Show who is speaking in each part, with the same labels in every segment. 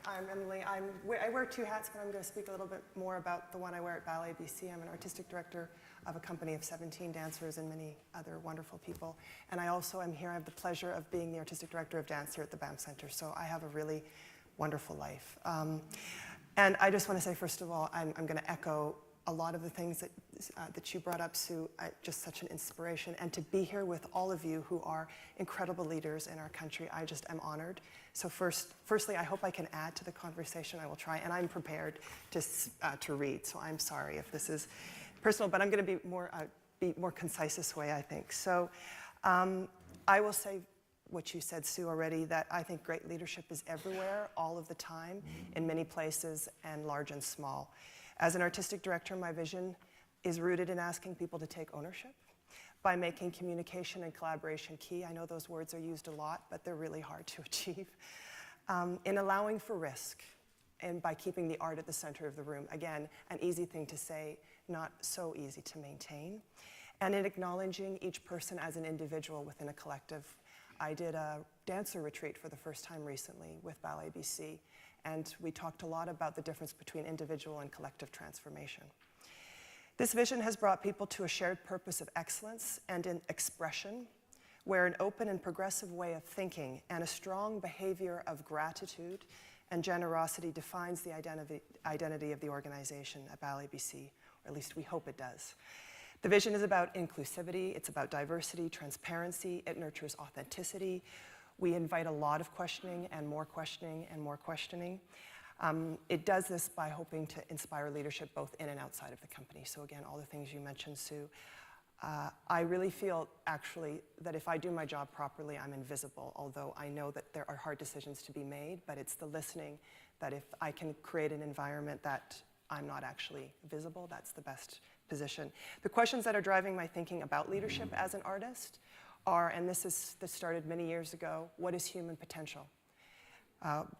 Speaker 1: I'm Emily. I wear two hats, but I'm going to speak a little bit more about the one I wear at Ballet BC. I'm an artistic director of a company of 17 dancers and many other wonderful people. And I also am here. I have the pleasure of being the artistic director of dance here at the Banff Center. So I have a really wonderful life. And I just want to say, first of all, I'm going to echo a lot of the things that you brought up, Sue. Just such an inspiration. And to be here with all of you who are incredible leaders in our country, I just am honored. So firstly, I hope I can add to the conversation. I will try, and I'm prepared to read. So I'm sorry if this is personal, but I'm going to be more concise this way, I think. So I will say what you said, Sue, already, that I think great leadership is everywhere, all of the time, in many places, and large and small. As an artistic director, my vision is rooted in asking people to take ownership by making communication and collaboration key. I know those words are used a lot, but they're really hard to achieve. In allowing for risk, and by keeping the art at the center of the room. Again, an easy thing to say, not so easy to maintain. And in acknowledging each person as an individual within a collective. I did a dancer retreat for the first time recently with Ballet BC, and we talked a lot about the difference between individual and collective transformation. This vision has brought people to a shared purpose of excellence and in expression, where an open and progressive way of thinking and a strong behavior of gratitude and generosity defines the identity of the organization at Ballet BC, or at least we hope it does. The vision is about inclusivity, it's about diversity, transparency, it nurtures authenticity. We invite a lot of questioning and more questioning and more questioning. It does this by hoping to inspire leadership both in and outside of the company. So again, all the things you mentioned, Sue. I really feel, actually, that if I do my job properly, I'm invisible, although I know that there are hard decisions to be made, but it's the listening that if I can create an environment that I'm not actually visible, that's the best position. The questions that are driving my thinking about leadership as an artist are, and this started many years ago, what is human potential?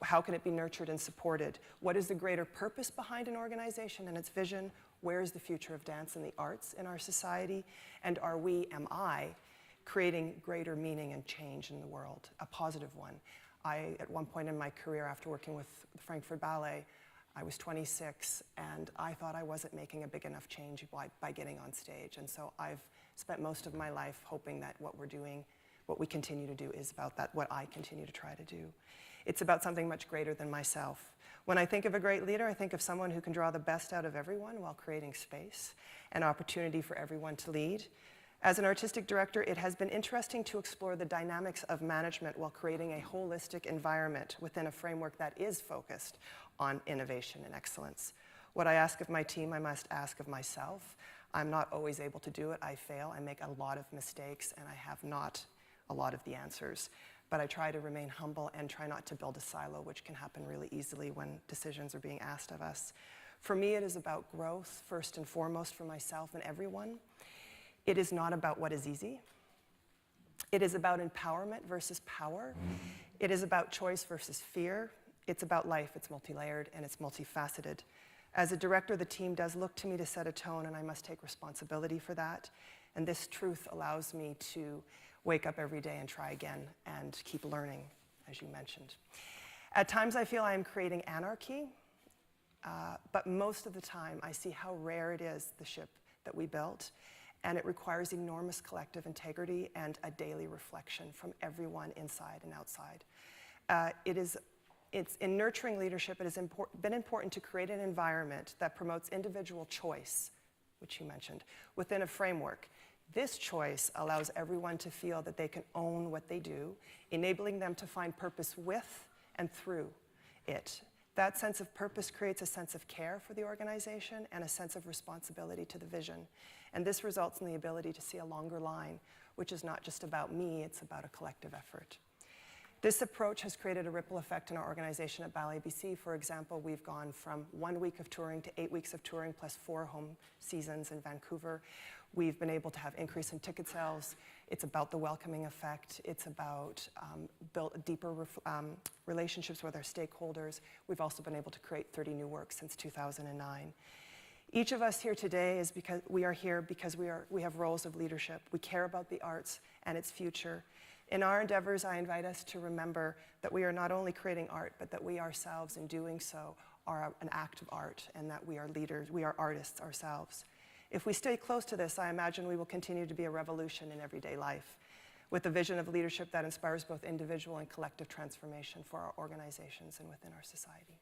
Speaker 1: How can it be nurtured and supported? What is the greater purpose behind an organization and its vision? Where is the future of dance and the arts in our society? And am I, creating greater meaning and change in the world, a positive one? At one point in my career, after working with the Frankfurt Ballet, I was 26, and I thought I wasn't making a big enough change by getting on stage. And so I've spent most of my life hoping that what we're doing, what we continue to do is about that, what I continue to try to do. It's about something much greater than myself. When I think of a great leader, I think of someone who can draw the best out of everyone while creating space and opportunity for everyone to lead. As an artistic director, it has been interesting to explore the dynamics of management while creating a holistic environment within a framework that is focused on innovation and excellence. What I ask of my team, I must ask of myself. I'm not always able to do it. I fail. I make a lot of mistakes, and I have not a lot of the answers. But I try to remain humble and try not to build a silo, which can happen really easily when decisions are being asked of us. For me, it is about growth, first and foremost, for myself and everyone. It is not about what is easy. It is about empowerment versus power. It is about choice versus fear. It's about life. It's multi-layered and it's multifaceted. As a director, the team does look to me to set a tone, and I must take responsibility for that. And this truth allows me to wake up every day and try again and keep learning, as you mentioned. At times, I feel I am creating anarchy, but most of the time, I see how rare it is, the ship that we built, and it requires enormous collective integrity and a daily reflection from everyone inside and outside. It's in nurturing leadership, it has been important to create an environment that promotes individual choice, which you mentioned, within a framework. This choice allows everyone to feel that they can own what they do, enabling them to find purpose with and through it. That sense of purpose creates a sense of care for the organization and a sense of responsibility to the vision. And this results in the ability to see a longer line, which is not just about me, it's about a collective effort. This approach has created a ripple effect in our organization at Ballet BC. For example, we've gone from 1 week of touring to 8 weeks of touring plus 4 home seasons in Vancouver. We've been able to have increase in ticket sales. It's about the welcoming effect. It's about build deeper relationships with our stakeholders. We've also been able to create 30 new works since 2009. Each of us here today is because we are here because we have roles of leadership. We care about the arts and its future. In our endeavors, I invite us to remember that we are not only creating art, but that we ourselves, in doing so, are an act of art, and that we are leaders, we are artists ourselves. If we stay close to this, I imagine we will continue to be a revolution in everyday life, with a vision of leadership that inspires both individual and collective transformation for our organizations and within our society.